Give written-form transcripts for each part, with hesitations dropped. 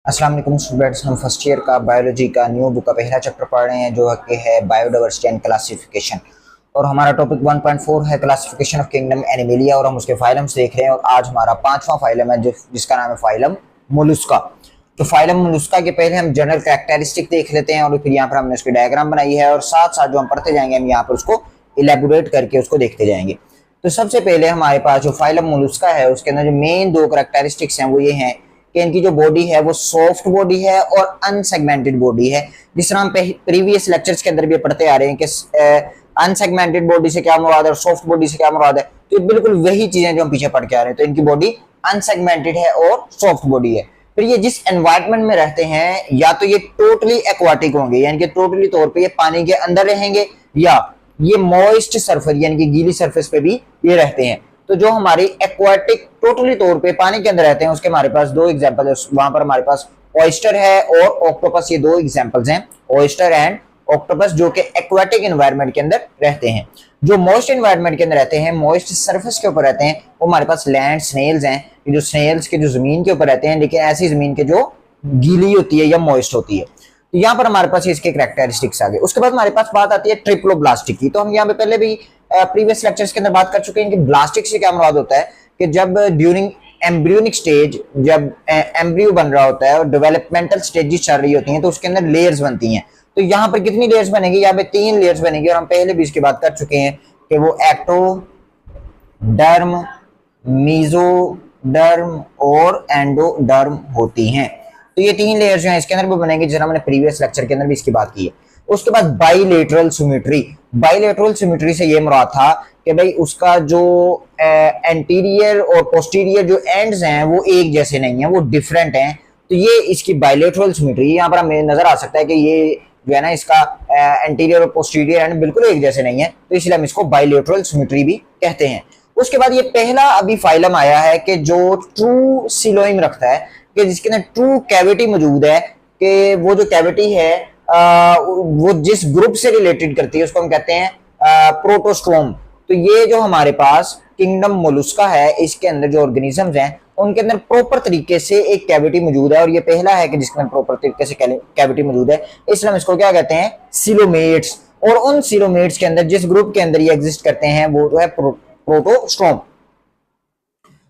अस्सलाम वालेकुम स्टूडेंट्स, हम फर्स्ट ईयर का बायोलॉजी का न्यू बुक का पहला चैप्टर पढ़ रहे हैं जो कि है बायोडाइवर्सिटी एंड क्लासिफिकेशन। और हमारा टॉपिक 1.4 है क्लासिफिकेशन ऑफ किंगडम एनिमेलिया और हम उसके फाइलम्स देख रहे हैं। और आज हमारा पांचवा फाइलम है जिसका नाम है फाइलम मोलुस्का। तो फाइलम मोलुस्का के पहले हम जनरल कैरेक्टरिस्टिक देख लेते हैं और फिर यहाँ पर हमने उसकी डायग्राम बनाई है और साथ साथ जो हम पढ़ते जाएंगे हम यहाँ पर उसको इलेबोरेट करके उसको देखते जाएंगे। तो सबसे पहले हमारे पास जो फाइलम मोलुस्का है उसके अंदर जो मेन दो कैरेक्टरिस्टिक्स हैं वो ये हैं कि इनकी जो बॉडी है वो सॉफ्ट बॉडी है और अनसेगमेंटेड बॉडी है। जिस तरह हम प्रीवियस लेक्चर्स के अंदर भी पढ़ते आ रहे हैं कि अनसेगमेंटेड बॉडी से क्या मुराद है और सॉफ्ट बॉडी से क्या मुराद है, तो बिल्कुल वही चीजें जो हम पीछे पढ़ के आ रहे हैं। तो इनकी बॉडी अनसेगमेंटेड है और सॉफ्ट बॉडी है। फिर ये जिस एनवायरनमेंट में रहते हैं या तो ये टोटली एक्वाटिक होंगे यानी कि टोटली तौर पे ये पानी के अंदर रहेंगे, या ये मॉइस्ट सरफेस यानी कि गीली सरफेस पे भी ये रहते हैं। तो जो हमारे एक्वाटिक टोटली तौर पे पानी के अंदर रहते हैं उसके हमारे पास दो एग्जांपल है। वहां पर हमारे पास ऑयस्टर है और ऑक्टोपस, ये दो एग्जांपल्स हैं, ऑयस्टर एंड ऑक्टोपस, जो कि एक्वाटिक एनवायरनमेंट के अंदर रहते हैं। जो मॉइस्ट एनवायरनमेंट के अंदर रहते हैं, मॉइस्ट सरफेस के ऊपर रहते हैं, वो हमारे पास लैंड स्नेल्स हैं। जो स्नेल्स के जो जमीन के ऊपर रहते हैं, लेकिन ऐसी जमीन के जो गीली होती है या मॉइस्ट होती है। तो यहाँ पर हमारे पास इसके कैरेक्टरिस्टिक्स आ गए। उसके बाद हमारे पास बात आती है ट्रिप्लोब्लास्टिक की। तो हम यहाँ पे पहले भी प्रीवियस लेक्चर्स के अंदर बात कर चुके हैं कि ब्लास्टिक से क्या मुराद होता है कि जब ड्यूरिंग एम्ब्रियोनिक स्टेज, जब एम्ब्रियो बन रहा होता है और डेवलपमेंटल स्टेजेस चल रही होती हैं तो उसके अंदर लेयर्स बनती हैं। तो यहाँ पर कितनी लेयर्स बनेगी? यहाँ पे 3 लेयर्स बनेगी और हम पहले भी इसकी बात कर चुके हैं कि वो एक्टोडर्म, मीजोडर्म और एंडोडर्म होती हैं। तो ये 3 लेयर्स जो हैं इसके अंदर भी बनेंगे, जिस हमने प्रीवियस लेक्चर के अंदर भी इसकी बात की है। उसके बाद बाइलेटरल सिमेट्री। बाइलेटरल सिमेट्री से ये मुराद था कि भाई उसका जो एंटीरियर और पोस्टीरियर जो एंड्स हैं वो एक जैसे नहीं है, वो डिफरेंट हैं। तो ये इसकी बाइलेटरल सिमेट्री, यहाँ पर हमें नजर आ सकता है कि ये जो है ना इसका एंटीरियर और पोस्टीरियर एंड बिल्कुल एक जैसे नहीं है, तो इसलिए हम इसको बाइलेटरल सिमेट्री भी कहते हैं। उसके बाद ये पहला अभी फाइलम आया है कि जो ट्रू सिलोइम रखता है, कि जिसके अंदर ट्रू कैविटी मौजूद है, कि वो जो कैविटी है वो जिस ग्रुप से रिलेटेड करती है उसको हम कहते हैं प्रोटोस्टोम। तो ये जो हमारे पास किंगडम मोलुस्का है इसके अंदर जो ऑर्गेनिजम्स हैं उनके अंदर प्रॉपर तरीके से एक कैविटी मौजूद है और ये पहला है कि जिसके अंदर प्रॉपर तरीके से कैविटी मौजूद है, इसलिए हम इसको क्या कहते हैं? सिलोमेट्स। और उन सिलोमेट्स के अंदर जिस ग्रुप के अंदर ये एग्जिस्ट करते हैं वो जो है प्रोटोस्टोम।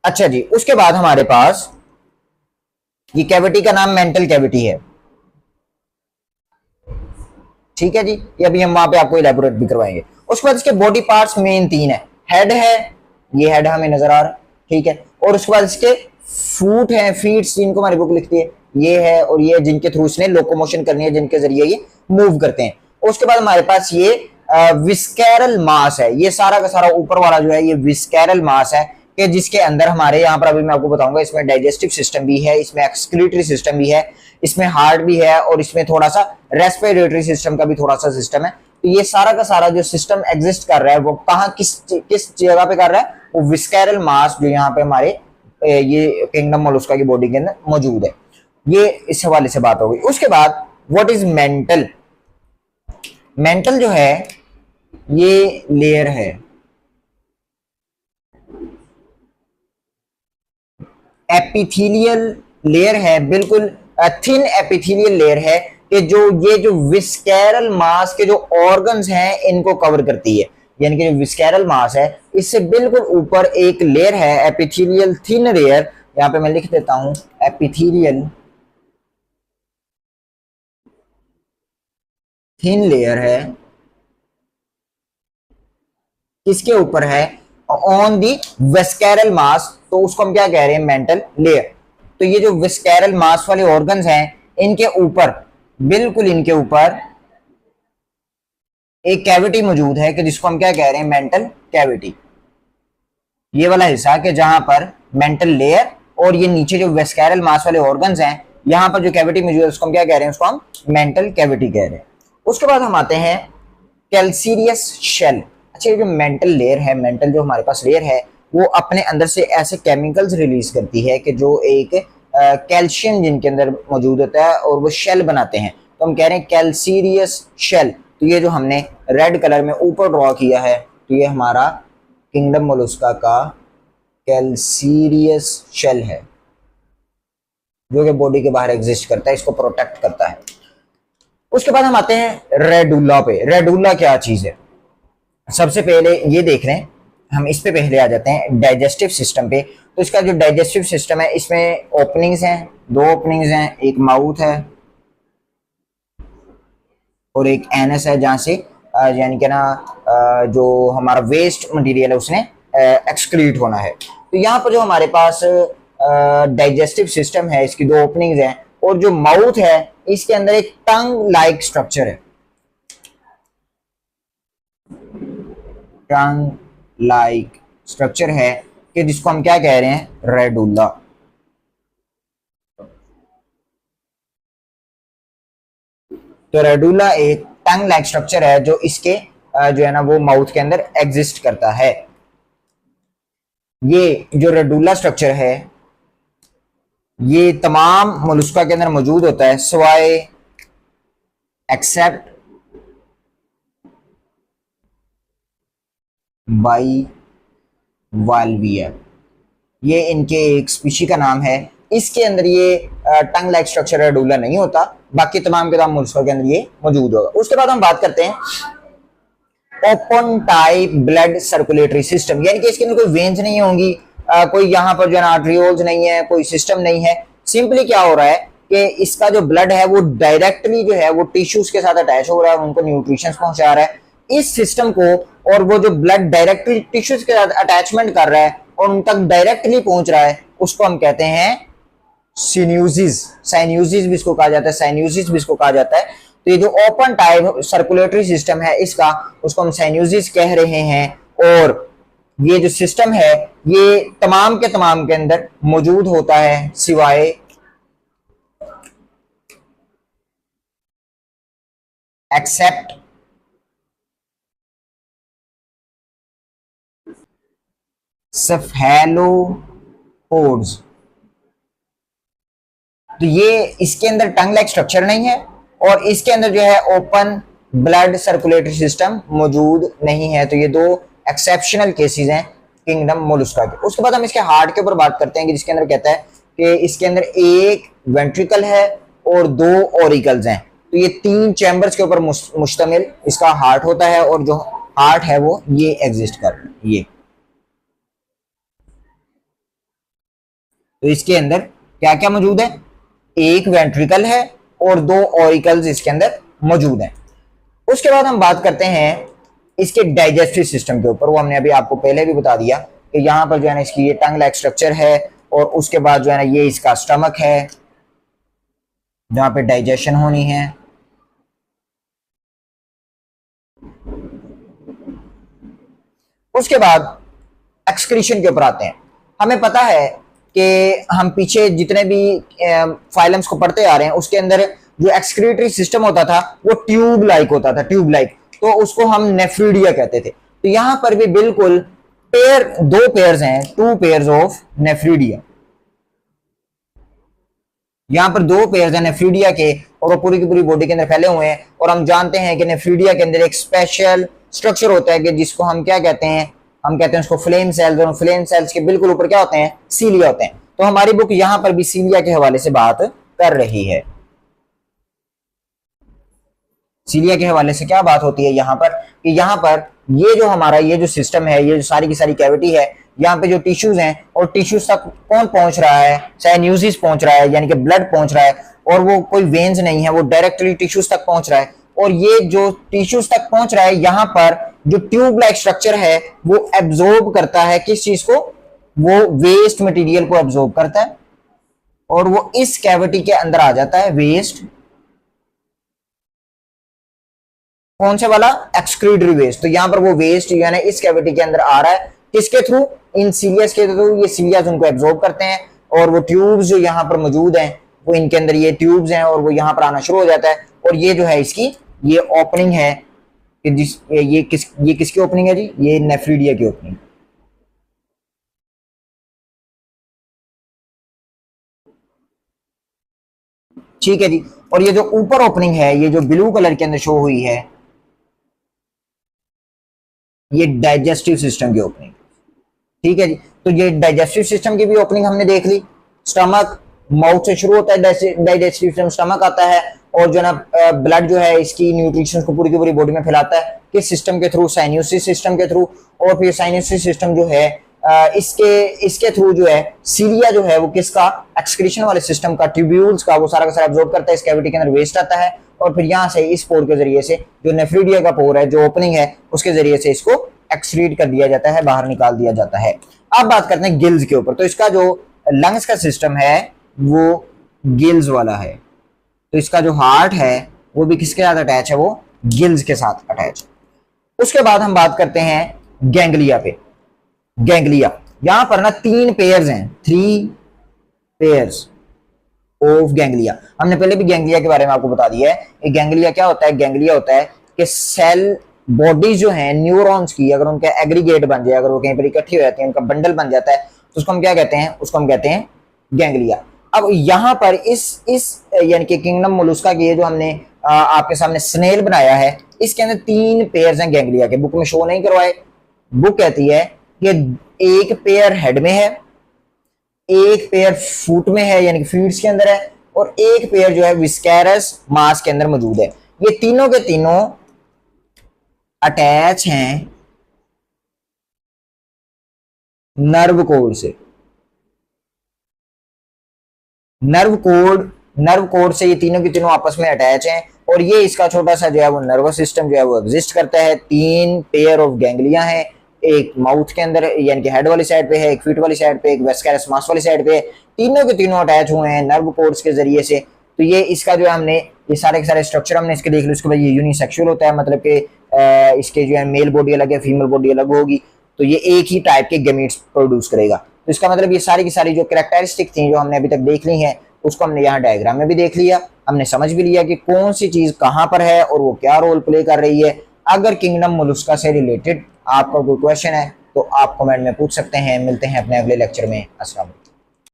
अच्छा जी, उसके बाद हमारे पास ये कैविटी का नाम मेंटल कैविटी है, ठीक है जी। ये अभी हम वहां पे आपको इलेबोरेट भी करवाएंगे। उसके बाद इसके बॉडी पार्ट्स मेन 3 है। हेड है, ये हेड हमें नजर आ रहा है, ठीक है। और उसके बाद इसके फूट है, फीट्स जिनको हमारी बुक लिखती है, ये है, और ये जिनके थ्रू इसने लोकोमोशन करनी है, जिनके जरिए ये मूव करते हैं। उसके बाद हमारे पास ये विस्कैरल मास है। ये सारा का सारा ऊपर वाला जो है ये विस्कैरल मास है, कि जिसके अंदर हमारे यहाँ पर अभी मैं आपको बताऊंगा इसमें डाइजेस्टिव सिस्टम भी है, इसमें एक्सक्रीटरी सिस्टम भी है, इसमें हार्ट भी है और इसमें थोड़ा सा रेस्पिरेटरी सिस्टम का भी थोड़ा सा सिस्टम है। तो ये सारा का सारा जो सिस्टम एग्जिस्ट कर रहा है वो कहाँ किस जगह पे कर रहा है? वो विस्कैरल मास जो यहाँ पे हमारे ये किंगडम मोलुस्का की बॉडी के अंदर मौजूद है। ये इस हवाले से बात हो गई। उसके बाद व्हाट इज मेंटल? मेंटल जो है ये लेयर है, एपिथेलियल लेयर है, बिल्कुल थिन एपिथेलियल लेयर है कि ये जो विस्कैरल मास के जो ऑर्गन्स हैं इनको कवर करती है। यानी कि जो विस्कैरल मास है इससे बिल्कुल ऊपर एक लेयर है एपिथेलियल थिन लेयर, यहां पे मैं लिख देता हूं एपिथेलियल थिन लेयर है। किसके ऊपर है? ऑन दी विस्कैरल मास, तो उसको हम क्या कह रहे हैं? Mental layer. तो ये जो विस्कैरल मास वाले ऑर्गन्स हैं इनके ऊपर, बिल्कुल इनके ऊपर एक कैविटी मौजूद है कि जिसको हम क्या कह रहे हैं? Mantle cavity. ये वाला हिस्सा कि जहां पर मेंटल लेयर और ये नीचे जो विस्कैरल मास वाले ऑर्गन्स हैं यहां पर जो कैविटी मौजूद है उसको हम क्या कह रहे हैं? उसको हम मेंटल कैविटी कह रहे हैं। उसके बाद हम आते हैं कैल्सीरियस शेल। अच्छा, ये जो मेंटल लेयर है, मेंटल जो हमारे पास लेयर है वो अपने अंदर से ऐसे केमिकल्स रिलीज करती है कि जो एक कैल्शियम जिनके अंदर मौजूद होता है और वो शेल बनाते हैं, तो हम कह रहे हैं कैल्सीरियस शेल। तो ये जो हमने रेड कलर में ऊपर ड्रॉ किया है तो ये हमारा किंगडम मोलुस्का का कैल्सीरियस शेल है। जो कि बॉडी के बाहर एग्जिस्ट करता है, इसको प्रोटेक्ट करता है। उसके बाद हम आते हैं रेडुला पे। रेडुला क्या चीज है? सबसे पहले ये देख रहे हैं हम, इस पे पहले आ जाते हैं डाइजेस्टिव सिस्टम पे। तो इसका जो डाइजेस्टिव सिस्टम है, इसमें ओपनिंग्स हैं, दो ओपनिंग्स हैं, एक माउथ है और एक एनस है, जहां से यानी कि ना जो हमारा वेस्ट मटेरियल है उसने एक्सक्रीट होना है। तो यहाँ पर जो हमारे पास डाइजेस्टिव सिस्टम है, इसकी दो ओपनिंग्स हैं और जो माउथ है इसके अंदर एक टंग लाइक स्ट्रक्चर है, टंग लाइक स्ट्रक्चर है कि जिसको हम क्या कह रहे हैं? रेडुला। तो रेडुला एक टंग लाइक स्ट्रक्चर है जो इसके जो है ना वो माउथ के अंदर एग्जिस्ट करता है। ये जो रेडुला स्ट्रक्चर है ये तमाम मोलस्का के अंदर मौजूद होता है, सिवाय एक्सेप्ट बाइवाल्विया। ये इनके एक स्पीशी का नाम है। इसके अंदर ये टंग लाइक स्ट्रक्चर रेडुला नहीं होता, बाकी तमाम के तमाम मोलस्का के अंदर ये मौजूद होगा। उसके बाद हम बात करते हैं open type blood circulatory system, यानी कि इसके अंदर कोई वेन्स नहीं होंगी, कोई यहाँ पर जो है ना आर्टरियोल्स नहीं है, कोई सिस्टम नहीं है। सिंपली क्या हो रहा है कि इसका जो ब्लड है वो डायरेक्टली जो है वो टिश्यूज के साथ अटैच हो रहा है और उनको न्यूट्रिशन पहुंचा रहा है। इस सिस्टम को, और वो जो ब्लड डायरेक्टली टिश्यूज के साथ अटैचमेंट कर रहा है और उन तक डायरेक्टली पहुंच रहा है, उसको हम कहते हैं सिन्यूसिस। साइन्यूसिस भी इसको कहा जाता है, साइन्यूसिस भी इसको कहा जाता है। तो ये जो ओपन टाइप सर्कुलेटरी सिस्टम है इसका, उसको हम साइन्यूसिस कह रहे हैं। और ये जो सिस्टम है ये तमाम के अंदर मौजूद होता है, सिवाय एक्सेप्ट सेफेलोपोड्स। तो ये इसके अंदर टंग लाइक स्ट्रक्चर नहीं है और इसके अंदर जो है ओपन ब्लड सर्कुलेटरी सिस्टम मौजूद नहीं है। तो ये दो एक्सेप्शनल केसेस हैं किंगडम मोलस्का के। उसके बाद हम इसके हार्ट के ऊपर बात करते हैं कि जिसके अंदर कहता है कि इसके अंदर एक वेंट्रिकल है और दो ओरिकल्स हैं। तो ये तीन चैम्बर्स के ऊपर मुश्तमिल इसका हार्ट होता है और जो हार्ट है वो ये एग्जिस्ट कर रहा है। ये तो इसके अंदर क्या क्या मौजूद है? एक वेंट्रिकल है और दो ओरिकल्स इसके अंदर मौजूद हैं। उसके बाद हम बात करते हैं इसके डाइजेस्टिव सिस्टम के ऊपर। वो हमने अभी आपको पहले भी बता दिया कि यहाँ पर जो है ना इसकी ये टंग लाइक स्ट्रक्चर है और उसके बाद जो है ना ये इसका स्टमक है जहां पे डाइजेशन होनी है। उसके बाद एक्सक्रीशन के ऊपर आते हैं। हमें पता है कि हम पीछे जितने भी फाइलम्स को पढ़ते आ रहे हैं उसके अंदर जो एक्सक्रीटरी सिस्टम होता था वो ट्यूब लाइक होता था, ट्यूब लाइक। तो उसको हम नेफ्रीडिया कहते थे। तो यहां पर भी बिल्कुल दो पेयर्स हैं, टू पेयर्स ऑफ नेफ्रीडिया। यहां पर दो पेयर्स हैं नेफ्रीडिया के और वो पूरी की पूरी बॉडी के अंदर फैले हुए हैं। और हम जानते हैं कि नेफ्रीडिया के अंदर एक स्पेशल स्ट्रक्चर होता है कि जिसको हम क्या कहते हैं? हम कहते हैं उसको फ्लेम सेल्स। और फ्लेम सेल्स के बिल्कुल ऊपर क्या होते हैं? सीलिया होते हैं। तो हमारी बुक यहां पर भी सीलिया के हवाले से बात कर रही है। सीलिया के हवाले से क्या बात होती है यहाँ पर कि यहाँ पर ये जो हमारा ये जो सिस्टम है, ये जो सारी की सारी कैविटी है, यहाँ पे जो टिश्यूज हैं और टिश्यूज तक कौन पहुंच रहा है? साइन्यूसिस पहुंच रहा है, यानी कि ब्लड पहुंच रहा है। और वो कोई वेन्स नहीं है, वो डायरेक्टली टिश्यूज तक पहुंच रहा है। और ये जो टिश्यूज तक पहुंच रहा है, यहाँ पर जो ट्यूब लाइक स्ट्रक्चर है वो एब्जॉर्ब करता है किस चीज को? वो वेस्ट मटेरियल को एब्जॉर्ब करता है और वो इस कैविटी के अंदर आ जाता है। वेस्ट कौन से वाला? Excretory waste. तो यहां पर वो वेस्ट यानी इस कैविटी के अंदर आ रहा है, किसके थ्रू? इन सीलियस के थ्रू। ये सीलियस उनको एब्जॉर्ब करते हैं और वो ट्यूब्स जो यहाँ पर मौजूद हैं वो इनके अंदर ये ट्यूब्स हैं और वो यहाँ पर आना शुरू हो जाता है। और ये जो है इसकी ये ओपनिंग है कि ये किसकी ओपनिंग है जी? ये नेफ्रीडिया की ओपनिंग। ठीक है जी। और ये जो ऊपर ओपनिंग है, ये जो ब्लू कलर के अंदर शो हुई है, ये डाइजेस्टिव सिस्टम की ओपनिंग। ठीक है जी। तो ये डाइजेस्टिव सिस्टम की भी ओपनिंग हमने देख ली। स्टमक, माउथ से शुरू होता है, डाइजेस्टिव सिस्टम स्टमक आता है, और जो ना ब्लड जो है इसकी न्यूट्रिशन को पूरी की पूरी बॉडी में फैलाता है, किस सिस्टम के थ्रू, साइनोसिस सिस्टम के थ्रू। और फिर साइनोसिस सिस्टम जो है इसके थ्रू जो है सीलिया जो है वो किसका, एक्सक्रीशन वाले सिस्टम का, ट्यूब्यूल्स का, वो सारा का सारा एब्जॉर्ब करता है, इस कैविटी के अंदर वेस्ट आता है, और फिर यहाँ से इस पोर के जरिए से, जो नेफ्रीडिया का पोर है, जो ओपनिंग है, उसके जरिए से इसको एक्सक्रीट कर दिया जाता है, बाहर निकाल दिया जाता है। अब बात करते हैं गिल्स के ऊपर। तो इसका जो लंग्स का सिस्टम है वो गिल्स वाला है, तो इसका जो हार्ट है वो भी किसके साथ अटैच है, वो गिल्स के साथ अटैच। उसके बाद हम बात करते हैं गैंग्लिया पे। गैंग्लिया, यहां पर ना 3 पेयर्स हैं, 3 पेयर्स ऑफ गैंग्लिया। हमने पहले भी गैंग्लिया के बारे में आपको बता दिया है। ये गैंग्लिया क्या होता है, गैंग्लिया होता है कि सेल बॉडीज जो हैं न्यूरॉन्स की, अगर उनका एग्रीगेट बन जाए, अगर वो कहीं पर इकट्ठी हो जाती है, उनका बंडल बन जाता है, तो उसको हम क्या कहते हैं, उसको हम कहते हैं गैंग्लिया। अब यहां पर इस यानी कि किंगडम मोलुस्का की, ये जो हमने आपके सामने स्नेल बनाया है, इसके अंदर 3 पेयर्स हैं गैंग्लिया के। बुक में शो नहीं करवाए। बुक कहती है कि एक पेयर हेड में है, एक पेयर फुट में है यानी कि फीट्स के अंदर है, और एक पेयर जो है विस्कैरस मास के अंदर मौजूद है। ये तीनों के तीनों अटैच हैं नर्व कोड से। नर्व कोड से ये तीनों के तीनों आपस में अटैच हैं, और ये इसका छोटा सा जो है वो नर्वस सिस्टम जो है वो एग्जिस्ट करता है। 3 पेयर ऑफ गैंग्लिया हैं, एक माउथ के अंदर यानी कि हेड वाली साइड पे है, एक फीट वाली साइड पे, एक वेस्कैरस मास वाली साइड पे। तीनों के तीनों अटैच हुए हैं नर्व कोड्स के जरिए से। तो ये इसका जो है हमने ये सारे के सारे स्ट्रक्चर हमने इसके देख लिया। उसके बाद ये यूनिसेक्सुअल होता है, मतलब कि इसके जो है मेल बॉडी अलग है, फीमेल बॉडी अलग होगी, तो ये एक ही टाइप के गैमीट्स प्रोड्यूस करेगा। तो इसका मतलब ये सारी की सारी जो कैरेक्टरिस्टिक थी जो हमने अभी तक देख ली हैं, उसको हमने यहाँ डायग्राम में भी देख लिया, हमने समझ भी लिया कि कौन सी चीज कहाँ पर है और वो क्या रोल प्ले कर रही है। अगर किंगडम मोलुस्का से रिलेटेड आपका कोई क्वेश्चन है तो आप कमेंट में पूछ सकते हैं। मिलते हैं अपने अगले लेक्चर में। अस्सलाम।